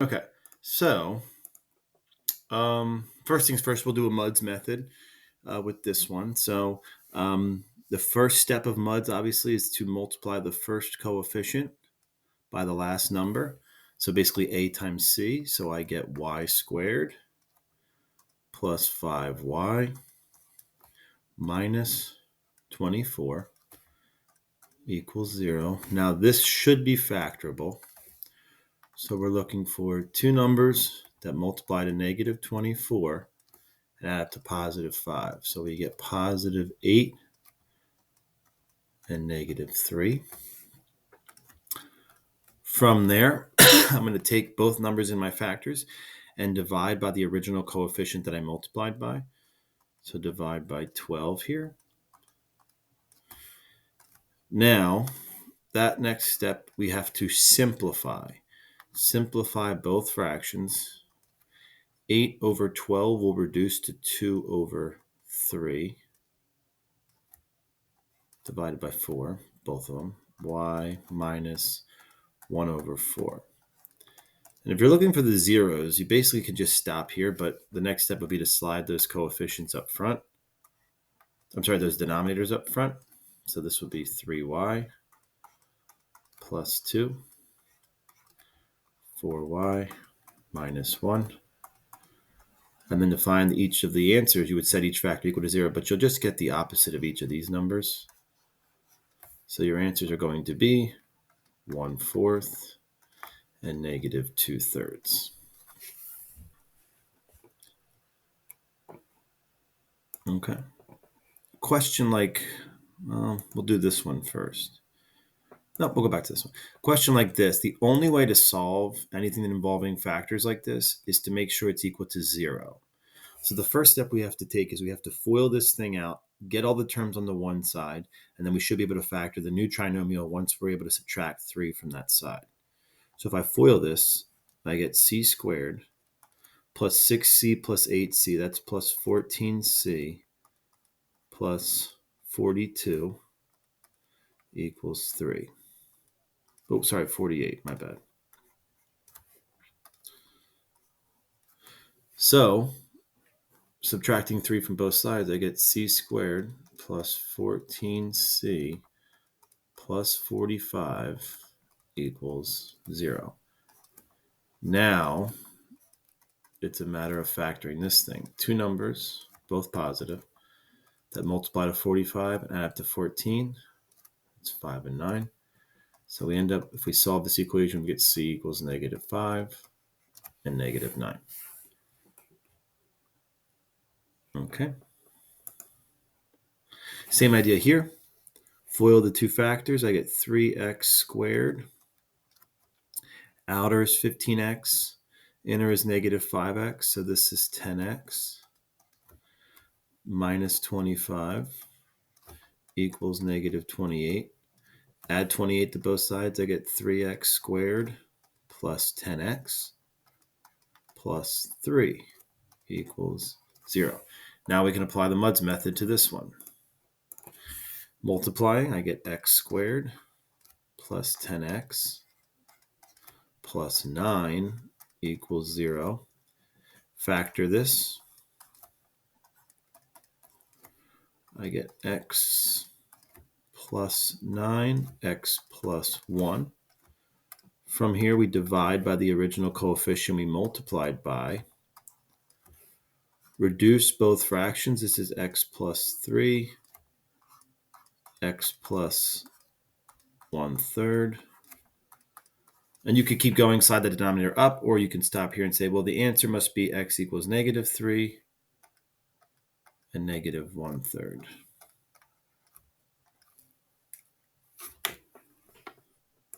Okay, so first things first, we'll do a MUDSS method with this one. So the first step of MUDSS, obviously, is to multiply the first coefficient by the last number. So basically a times c. So I get y squared plus 5y minus 24 equals 0. Now this should be factorable. So we're looking for two numbers that multiply to negative 24 and add up to positive 5. So we get positive 8 and negative 3. From there, I'm going to take both numbers in my factors and divide by the original coefficient that I multiplied by. So divide by 12 here. Now, that next step, we have to simplify. Simplify both fractions. 8 over 12 will reduce to 2 over 3. Divided by 4, both of them. Y minus 1 over 4. And if you're looking for the zeros, you basically could just stop here, but the next step would be to slide those coefficients up front. I'm sorry, those denominators up front. So this would be 3y plus 2, 4y minus 1. And then to find each of the answers, you would set each factor equal to 0, but you'll just get the opposite of each of these numbers. So your answers are going to be 1/4 and negative 2/3. Okay. Question like, we'll do this one first. No, we'll go back to this one. Question like this. The only way to solve anything involving factors like this is to make sure it's equal to 0. So the first step we have to take is we have to FOIL this thing out, get all the terms on the one side, and then we should be able to factor the new trinomial once we're able to subtract 3 from that side. So if I FOIL this, I get c squared plus 6c plus 8c, that's plus 14c plus 42 equals 3. Oh, sorry, 48, my bad. So subtracting 3 from both sides, I get c squared plus 14c plus 45 equals 0. Now, it's a matter of factoring this thing. Two numbers, both positive, that multiply to 45 and add up to 14. It's 5 and 9. So we end up, if we solve this equation, we get c equals negative 5 and negative 9. Okay. Same idea here. FOIL the two factors. I get 3x squared. Outer is 15x. Inner is negative 5x. So this is 10x minus 25 equals negative 28. Add 28 to both sides. I get 3x squared plus 10x plus 3 equals 0. Now we can apply the MUDSS method to this one. Multiplying, I get x squared plus 10x plus 9 equals 0. Factor this. I get x plus 9, x plus 1. From here, we divide by the original coefficient we multiplied by. Reduce both fractions. This is x plus 3, x plus 1/3. And you could keep going, slide the denominator up, or you can stop here and say, well, the answer must be x equals negative 3 and negative 1/3.